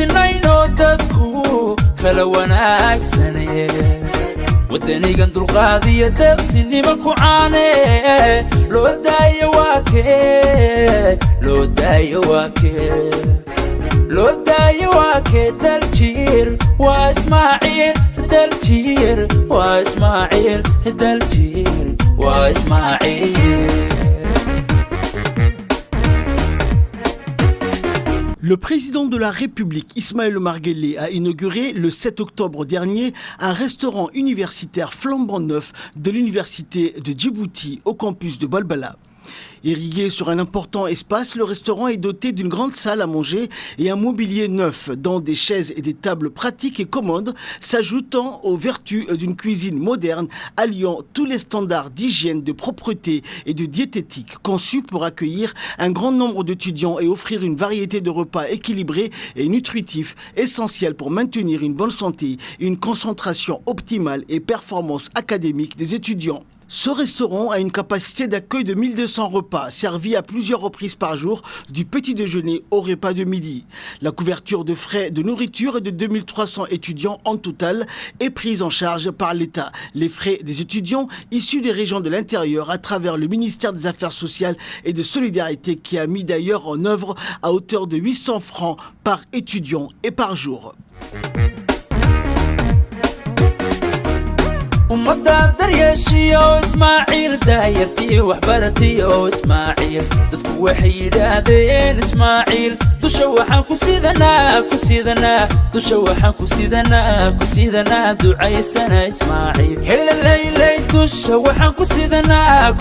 sinayno dadku kala wanaagsanee wadanigan dulqaadiya deeqsinima ku caane loo daayo waa kee loo daayo waa kee daljir waa ismaaciil daljir waa ismaaciil daljir waa ismaaciil. Le président de la République, Ismaël Omar Guelleh, a inauguré le 7 octobre dernier un restaurant universitaire flambant neuf de l'université de Djibouti au campus de Balbala. Irrigué sur un important espace, le restaurant est doté d'une grande salle à manger et un mobilier neuf, dont des chaises et des tables pratiques et commodes, s'ajoutant aux vertus d'une cuisine moderne, alliant tous les standards d'hygiène, de propreté et de diététique, conçus pour accueillir un grand nombre d'étudiants et offrir une variété de repas équilibrés et nutritifs, essentiels pour maintenir une bonne santé, une concentration optimale et performance académique des étudiants. Ce restaurant a une capacité d'accueil de 1200 repas, servis à plusieurs reprises par jour, du petit déjeuner au repas de midi. La couverture de frais de nourriture de 2300 étudiants en total est prise en charge par l'État. Les frais des étudiants issus des régions de l'intérieur à travers le ministère des Affaires sociales et de Solidarité qui a mis d'ailleurs en œuvre à hauteur de 800 francs par étudiant et par jour. ومدى درياشي اسماعيل دايرتي وحبرتي اسماعيل dadku waxay yidhaahdeen ismaaciil dusha waxaan ku sidanaa dusha waxaan ku sidanaa ducaysana ismaaciil helalaylay dusha waxaan ku sidanaa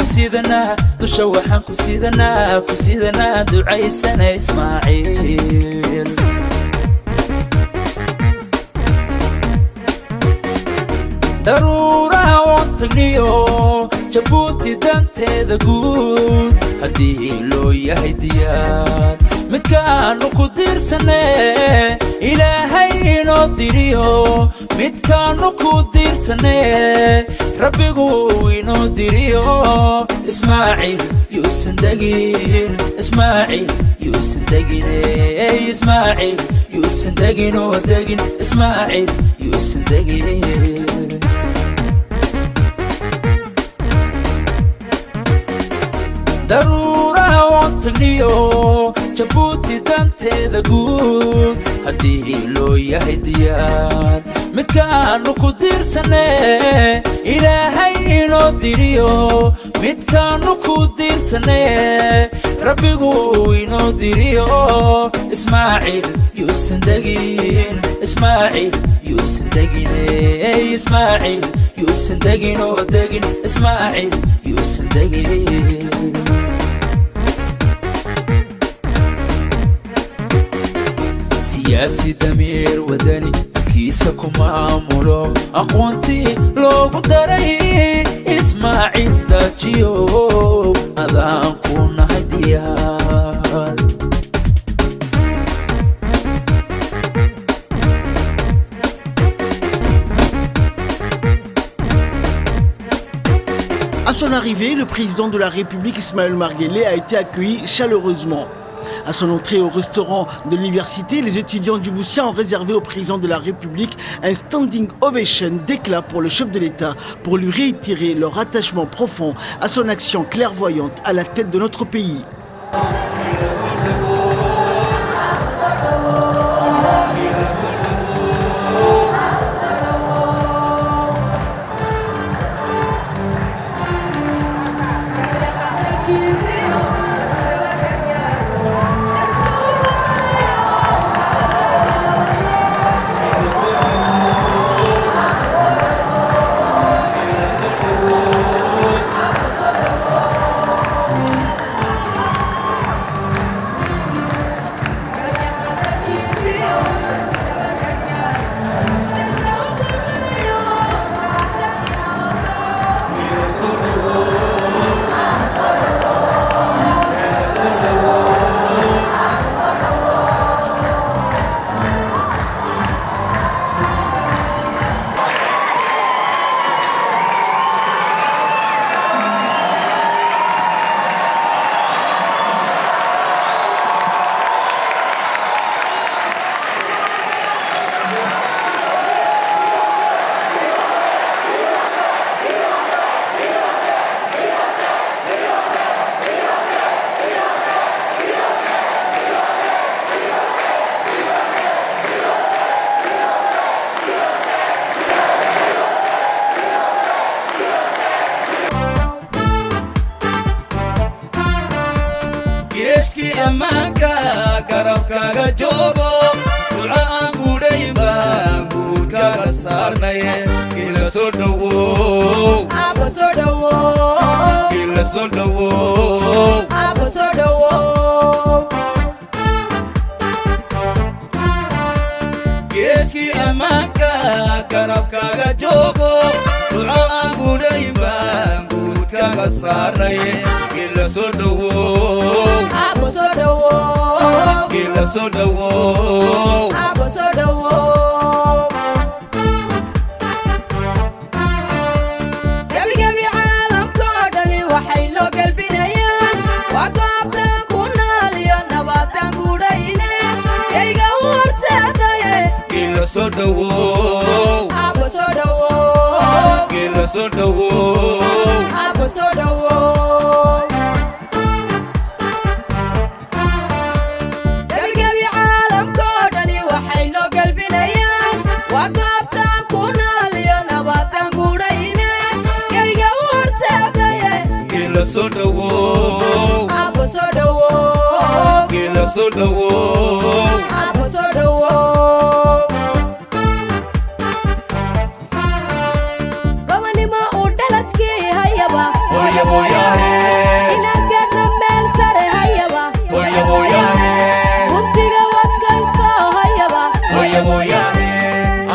dusha waxaan ku sidanaa ducaysana ismaaciil. daruuraha waan tagniyo jabuuti danteeda guud haddii loo yahay diyaar midkaanu ku diirsanee ilaahay inoo diriyo midkaanu ku diirsanee rabbigu inoo diriyo ismaaciil yuusan degin ismaaciil yuusan degine ismaaciil yuusan degin oo degin ismaaciil yuusan degin. daruuraha waan tagniyo jabuuti danteeda guud haddii loo yahay diyaar midkaanu ku diirsanee ilaahay inoo diriyo midkaanu ku diirsanee rabbigu inoo diriyo ismaaciil yuusan degin ismaaciil yuusan degine ismaaciil yuusan degin oo degin ismaaciil yuusan degin. siyaasi damiir wadani kiisa ku maamulo aqoontii loogu daray ismaaciil dajiyo adaan ku nahay diyaar. À son arrivée, le président de la République, Ismaël Omar Guelleh, a été accueilli chaleureusement. À son entrée au restaurant de l'université, les étudiants du Boussia ont réservé au président de la République un standing ovation d'éclat pour le chef de l'État pour lui réitérer leur attachement profond à son action clairvoyante à la tête de notre pays. ammaanka garabkaaga joogo duca aan gudhayn baan guudkaaga saarnaye ila soo dhowow Aba soo dhowow ila soo dhowow Aba soo dhowow geeskii ammaanka garabkaaga joogo duca aan gudhayn baan guudkaaga saarnaye ila soo dhowow Aba soo dhowow ila soo dhowow Aba soo dhowow Gabi caalamkoo dhani waxay loo galbinayaan waa goobtaan ku nool iyo nabadaan gudhayne kayga u horseedaye ila soo dhowow Aba soo dhowow ila soo dhowow Aba soo dhowow Gabi caalamkoo dhani waxay loo galbinayaan waa goobtaan ku nool iyo nabadaan gudhayne kayga u horseedaye ila soo dhowow Aba soo dhowow ila soo dhowow Aba soo dhowow Gabanimo u dhaladkii hayaba Hoya hoyahe inaan gaadhno meel sare hayaba Hoya hoyahe guntiga wadkaysto hayaba Hoya hoyahe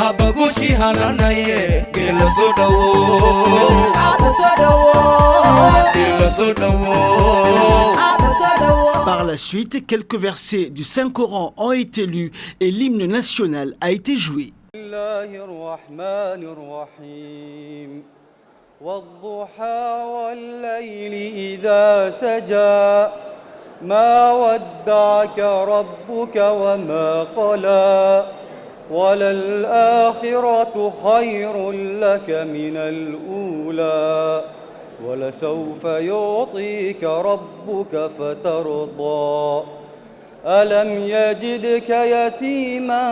abagushi hananaye ila soo dhowow Aba soo dhowow ila soo dhowow Aba soo dhowow Par la suite, quelques versets du Saint-Coran ont été lus et l'hymne national a été joué. الله الرحمن الرحيم والضحى والليل إذا سجى ما ودعك ربك وما قلى وللآخرة خير لك من الأولى ولسوف يعطيك ربك فترضى ألم يجدك يتيما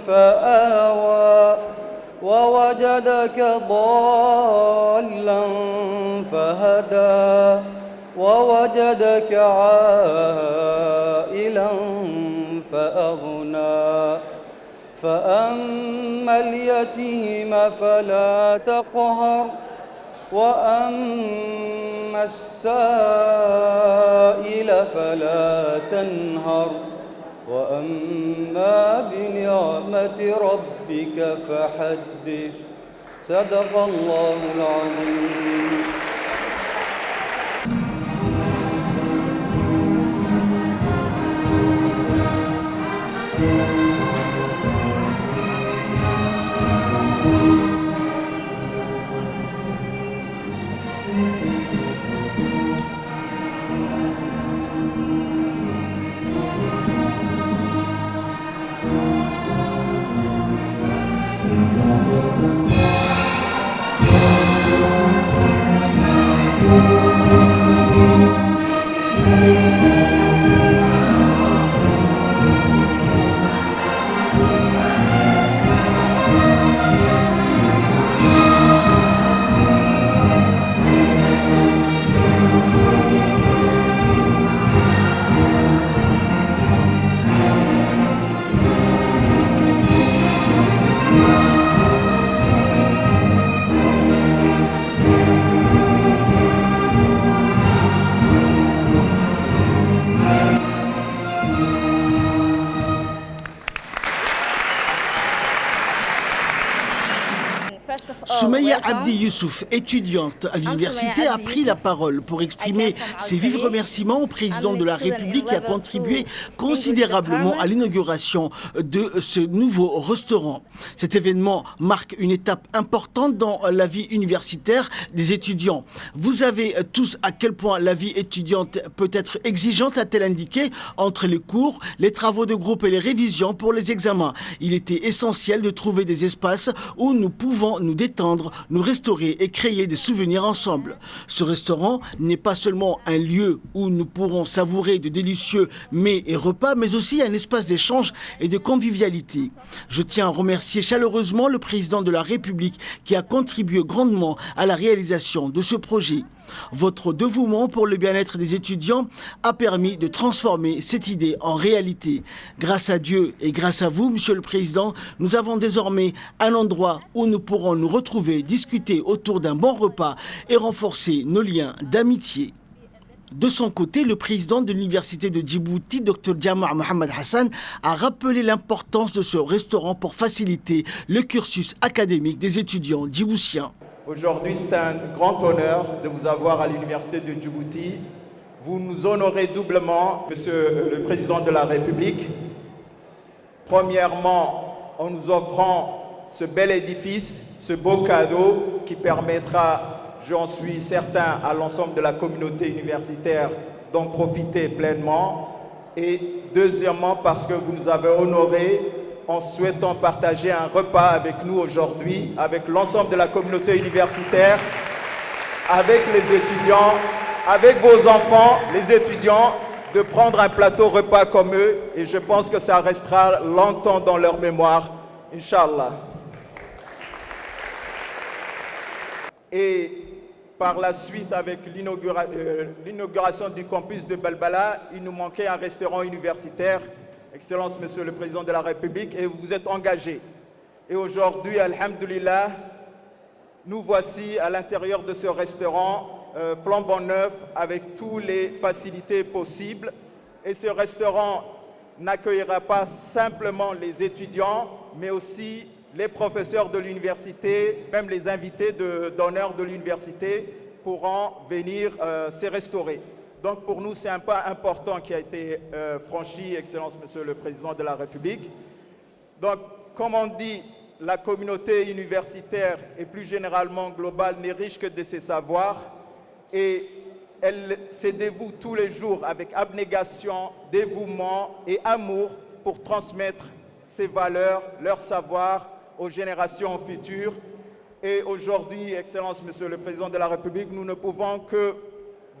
فآوى ووجدك ضالا فهدى ووجدك عائلا فأغنى فأما اليتيم فلا تقهر وأما السائل فلا تنهر وأما بنعمة ربك فحدث صدق الله العظيم Soumeya Abdi Youssouf, étudiante à l'université, a pris la parole pour exprimer ses vifs remerciements au président de la République qui a contribué considérablement à l'inauguration de ce nouveau restaurant. Cet événement marque une étape importante dans la vie universitaire des étudiants. Vous savez tous à quel point la vie étudiante peut être exigeante, a-t-elle indiqué, entre les cours, les travaux de groupe et les révisions pour les examens. Il était essentiel de trouver des espaces où nous pouvons nous détendre, nous restaurer et créer des souvenirs ensemble. Ce restaurant n'est pas seulement un lieu où nous pourrons savourer de délicieux mets et repas, mais aussi un espace d'échange et de convivialité. Je tiens à remercier chaleureusement le président de la République qui a contribué grandement à la réalisation de ce projet. Votre dévouement pour le bien-être des étudiants a permis de transformer cette idée en réalité. Grâce à Dieu et grâce à vous, Monsieur le Président, nous avons désormais un endroit où nous pourrons nous retrouver, discuter autour d'un bon repas et renforcer nos liens d'amitié. De son côté, le président de l'université de Djibouti, Dr Jama' Mohamed Hassan, a rappelé l'importance de ce restaurant pour faciliter le cursus académique des étudiants djiboutiens. Aujourd'hui, c'est un grand honneur de vous avoir à l'université de Djibouti. Vous nous honorez doublement, Monsieur le Président de la République. Premièrement, en nous offrant ce bel édifice, ce beau cadeau qui permettra, j'en suis certain, à l'ensemble de la communauté universitaire d'en profiter pleinement. Et deuxièmement, parce que vous nous avez honorés en souhaitant partager un repas avec nous aujourd'hui, avec l'ensemble de la communauté universitaire, avec les étudiants, avec vos enfants, les étudiants, de prendre un plateau repas comme eux. Et je pense que ça restera longtemps dans leur mémoire, Inch'Allah. Et par la suite, avec l'inauguration du campus de Balbala, il nous manquait un restaurant universitaire. Excellence, Monsieur le Président de la République, et vous vous êtes engagé. Et aujourd'hui, alhamdoulilah, nous voici à l'intérieur de ce restaurant flambant neuf avec toutes les facilités possibles. Et ce restaurant n'accueillera pas simplement les étudiants, mais aussi les professeurs de l'université, même les invités d'honneur de l'université pourront venir se restaurer. Donc pour nous, c'est un pas important qui a été franchi, Excellence, Monsieur le Président de la République. Donc, comme on dit, la communauté universitaire et plus généralement globale n'est riche que de ses savoirs et elle se dévoue tous les jours avec abnégation, dévouement et amour pour transmettre ses valeurs, leur savoir aux générations futures. Et aujourd'hui, Excellence, Monsieur le Président de la République, nous ne pouvons que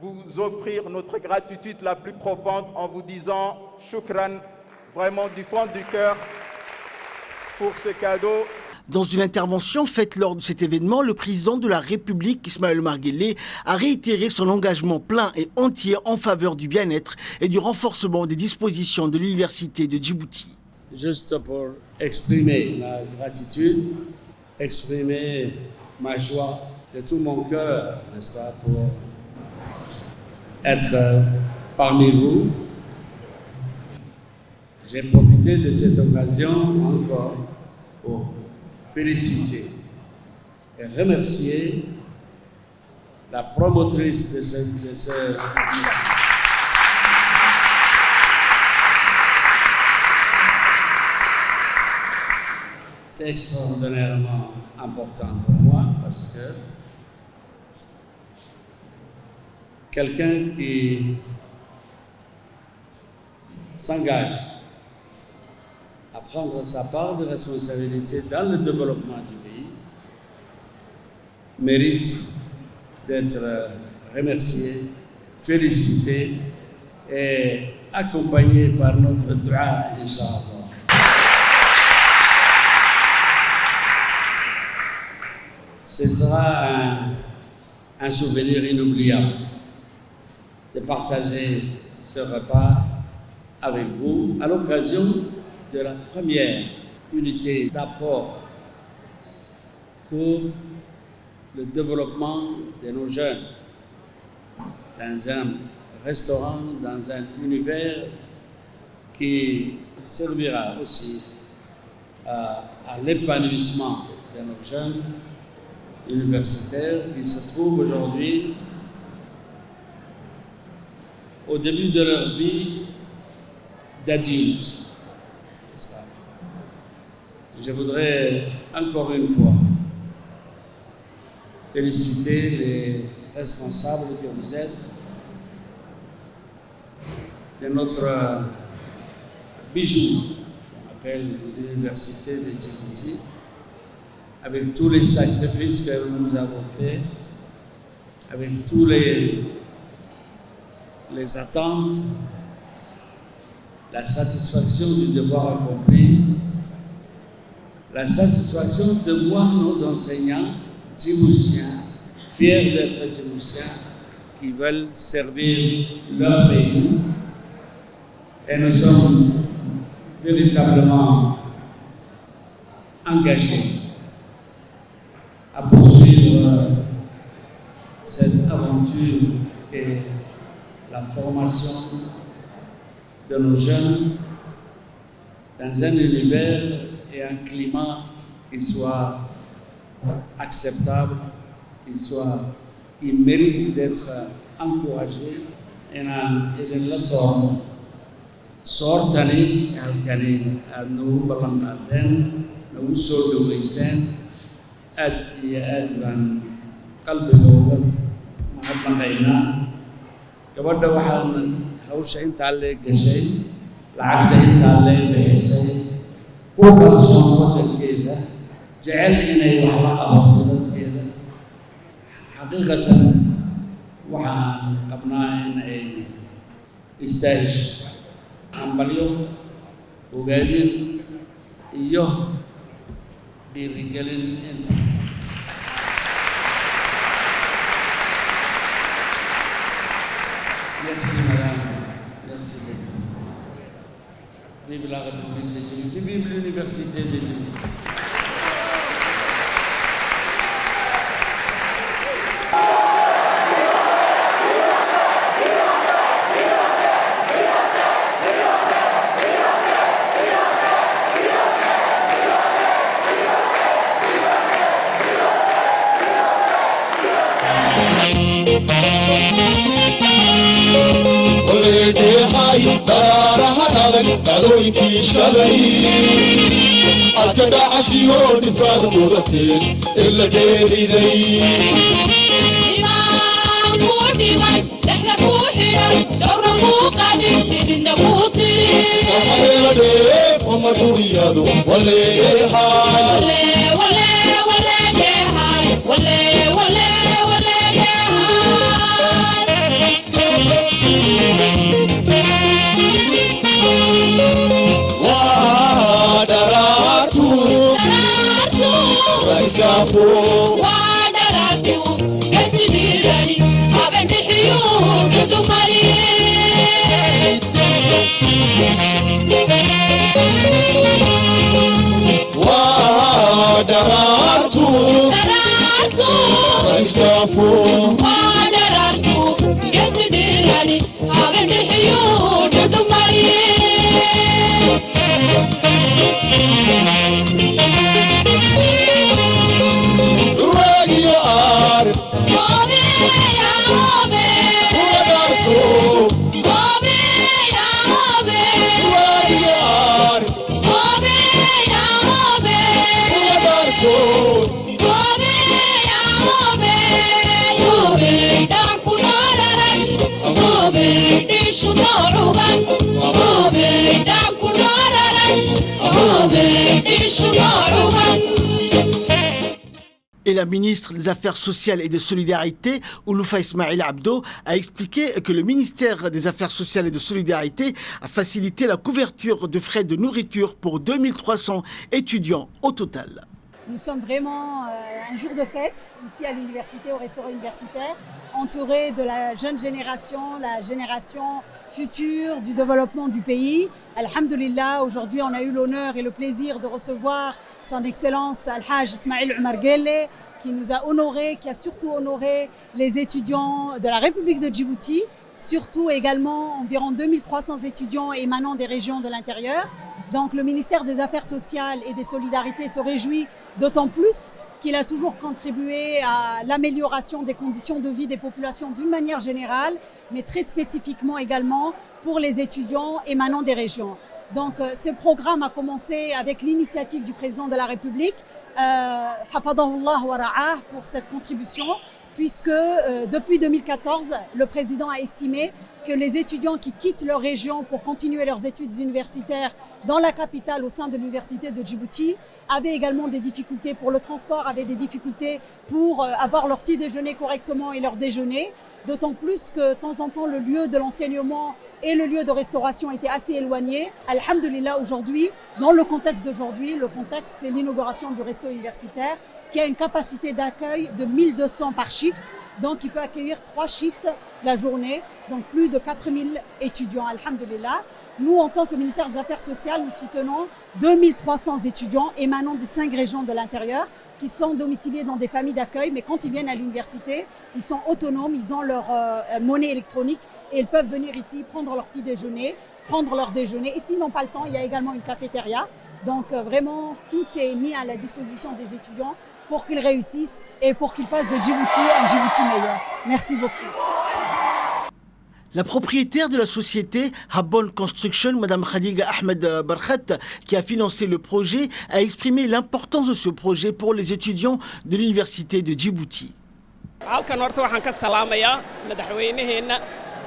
vous offrir notre gratitude la plus profonde en vous disant shukran, vraiment du fond du cœur pour ce cadeau. Dans une intervention faite lors de cet événement, le président de la République, Ismaël Omar Guelleh, a réitéré son engagement plein et entier en faveur du bien-être et du renforcement des dispositions de l'université de Djibouti. Juste pour exprimer ma gratitude, exprimer ma joie de tout mon cœur, n'est-ce pas, pour être parmi vous. J'ai profité de cette occasion encore pour féliciter et remercier la promotrice de ce C'est extraordinairement important pour moi parce que quelqu'un qui s'engage à prendre sa part de responsabilité dans le développement du pays mérite d'être remercié, félicité et accompagné par notre dua, Inch'Allah. Ce sera un souvenir inoubliable de partager ce repas avec vous à l'occasion de la première unité d'apport pour le développement de nos jeunes dans un restaurant, dans un univers qui servira aussi à l'épanouissement de nos jeunes universitaires qui se trouvent aujourd'hui au début de leur vie d'adultes. Je voudrais encore une fois féliciter les responsables que vous êtes de notre bijou, qu'on appelle l'université de Djibouti, avec tous les sacrifices que nous avons faits, avec tous les attentes, la satisfaction du devoir accompli, la satisfaction de voir nos enseignants djiboutiens, fiers d'être djiboutiens, qui veulent servir leur pays. Et nous sommes véritablement engagés à poursuivre cette aventure et la formation de nos jeunes dans un univers et un climat qui soit acceptable, qui mérite d'être encouragé. Et la sortani halkani aad nagu ballan qaadeen nagu soo dhaweyseen aad iyo aad baan qalbigooda mahadnaqaynaa. gabadha waxaan hawsha intaa lee gashay, lacagta intaa lee bixisay, ku kalsoon waddankeeda, jecel inay wax la qabato dadkeeda. xaqiiqatan waxaan qabnaa in ay istaahisho ambalyo, ogaadin iyo dhiirigelin inta. Merci madame, merci beaucoup. Vive la République de Djibouti, vive l'Université de Djibouti. dhacdooyinkii shalay aad ka dhacashiyo dhintaad mudateen in la dheeriday oma dhuriyadu wadaratu kasidirani abendihiyo dudumari wadaratu wadaratu kasidirani abendihiyo dudumari Et la ministre des Affaires sociales et de solidarité, Ouloufa Ismail Abdo, a expliqué que le ministère des Affaires sociales et de solidarité a facilité la couverture de frais de nourriture pour 2300 étudiants au total. Nous sommes vraiment un jour de fête ici à l'université, au restaurant universitaire, entouré de la jeune génération, la génération future du développement du pays. Alhamdulillah, aujourd'hui on a eu l'honneur et le plaisir de recevoir son Excellence Al-Hajj Ismail Omar Guelleh, qui nous a honorés, qui a surtout honoré les étudiants de la République de Djibouti, surtout également environ 2300 étudiants émanant des régions de l'intérieur. Donc le ministère des Affaires sociales et des Solidarités se réjouit d'autant plus qu'il a toujours contribué à l'amélioration des conditions de vie des populations d'une manière générale, mais très spécifiquement également pour les étudiants émanant des régions. Donc ce programme a commencé avec l'initiative du président de la République, Hafadahullah wa Ra'ah, pour cette contribution. puisque depuis 2014, le président a estimé que les étudiants qui quittent leur région pour continuer leurs études universitaires dans la capitale au sein de l'université de Djibouti avaient également des difficultés pour le transport, avaient des difficultés pour avoir leur petit déjeuner correctement et leur déjeuner. D'autant plus que de temps en temps, le lieu de l'enseignement et le lieu de restauration étaient assez éloignés. Alhamdulillah, aujourd'hui, dans le contexte d'aujourd'hui, le contexte est l'inauguration du resto universitaire qui a une capacité d'accueil de 1200 par shift. Donc, il peut accueillir 3 shifts la journée, donc plus de 4000 étudiants, alhamdulillah. Nous, en tant que ministère des Affaires sociales, nous soutenons 2300 étudiants émanant des 5 régions de l'intérieur qui sont domiciliés dans des familles d'accueil, mais quand ils viennent à l'université, ils sont autonomes, ils ont leur monnaie électronique et ils peuvent venir ici prendre leur petit déjeuner, prendre leur déjeuner. Et s'ils n'ont pas le temps, il y a également une cafétéria. Donc vraiment, tout est mis à la disposition des étudiants pour qu'ils réussissent et pour qu'ils passent de Djibouti à un Djibouti meilleur. Merci beaucoup. La propriétaire de la société Habon Construction, Madame Khadiga Ahmed Barkhat, qui a financé le projet, a exprimé l'importance de ce projet pour les étudiants de l'université de Djibouti. halkan horta waxaan ka salaamayaa madaxweynaheena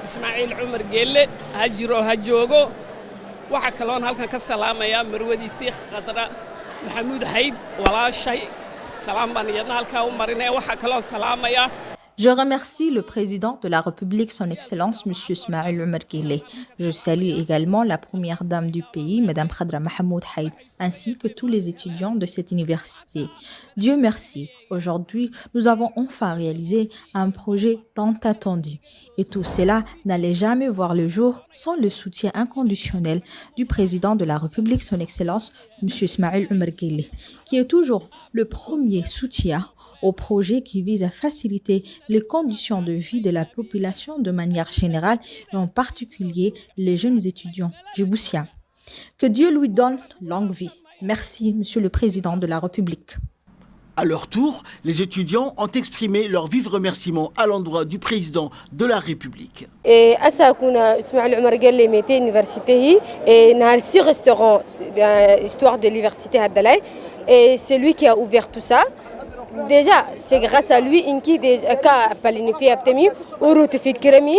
Ismaaciil Umar Geelle ha jiro ha joogo waxa kaloon halkan ka salaamayaa marwadiisii Khadra Maxamuud Hayd walaashay salaam baan iyadna halka u marinay waxa kaloon salaamayaa. Je remercie le président de la République, son Excellence, M. Ismaïl Omar Guelleh. Je salue également la première dame du pays, Mme Khadra Mahmoud Haïd, ainsi que tous les étudiants de cette université. Dieu merci, aujourd'hui, nous avons enfin réalisé un projet tant attendu. Et tout cela n'allait jamais voir le jour sans le soutien inconditionnel du président de la République, son Excellence, M. Ismaïl Omar Guelleh, qui est toujours le premier soutien au projet qui vise à faciliter les conditions de vie de la population de manière générale et en particulier les jeunes étudiants djiboutiens. Que Dieu lui donne longue vie. Merci, Monsieur le Président de la République. À leur tour, les étudiants ont exprimé leur vif remerciement à l'endroit du président de la République. Histoire de l'université Haddalaï, et c'est lui qui a ouvert tout ça. Déjà, c'est grâce à lui que Palinifi Abtemi, Urut Fikrami,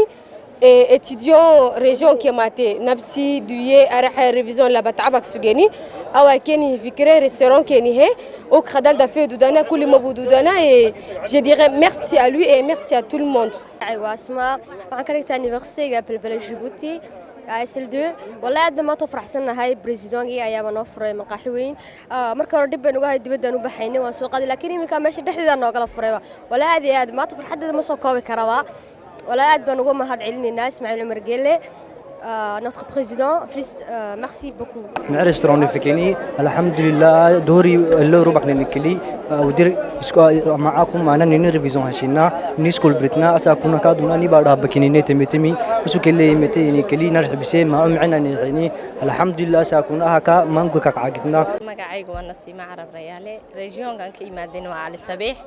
étudiant région qui a maté, Nabsi, Duye, Araha, révision la Batabak Sugeni, Awa Keni Fikre, restaurant Kenihe, au Kradal d'Afé Doudana, Koulimabou Doudana, et je dirais merci à lui et merci à tout le monde. Asma, en caractère université, appelle Djibouti. ISL2 والله aad ma tafraxsanahay presidentki ayaa noo furay maqaaxi weyn marka hore dib baan uga dibadaan u baxaynay waan soo qaaday laakiin imika meesha dhexdeeda noo kala furay والله aad ma tafraxadeeda ma soo koobi karaba والله aad baan uga mahad celinayna Ismaaciil Umar Geelle notre président merci beaucoup مع ريستوران فيكيني الحمد لله دوري اللي ربحنا نكلي ودير معاكم معنا نين ريفيزون هشينا نيسكول بريتنا اساكونا كادونا ني بعد بكيني تمي وسكلي متي نكلي نرحب بسي معنا نحني الحمد لله اساكونا هكا مانغو كعقدنا magacaygu waa Nasiima Carab Rayaale regionkan ka imaadeen waa Cali Sabiix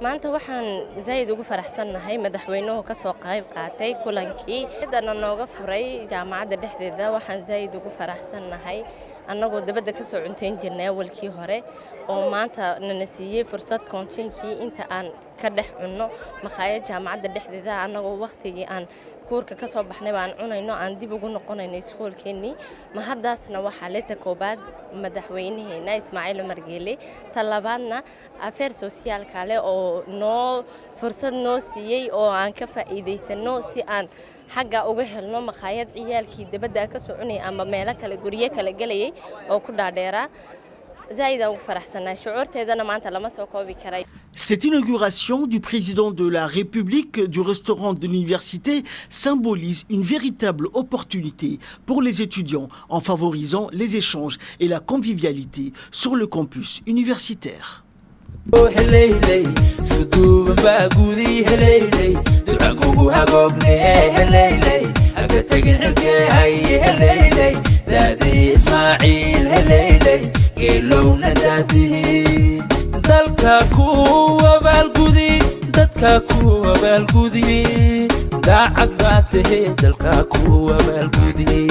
maanta waxaan zaid ugu faraxsanahay madaxweynuhu ka soo qayb qaatay kulankii dadana nooga furay jaamacadda dhexdeeda waxaan zaid ugu faraxsanahay annagoo dabada ka soo cunteen jirnay walkii hore oo maanta nana siiyay fursad kontinkii inta aan ka dhex cunno maqaayad jaamacadda dhexdeeda annagoo waqtigii aan kuurka ka soo baxnay baan cunayno aan dib ugu noqonayno iskoolkeenii ma haddaasna waxa la takoobaad madaxweynaheena Ismaaciil Umar Geelle talabaadna affair social kale oo noo fursad noo siiyay oo aan ka faa'iideysano si aan xagga uga helno maqaayad ciyaalkii dabada ka soo cunay ama meelo kale guriye kale galayay oo ku dhaadheera Cette inauguration du président de la République du restaurant de l'université symbolise une véritable opportunité pour les étudiants en favorisant les échanges et la convivialité sur le campus universitaire. ilowna daadihi dalka kuwa balgudi dadka kuwa balgudi daacad baad tahay dalka kuwa balgudi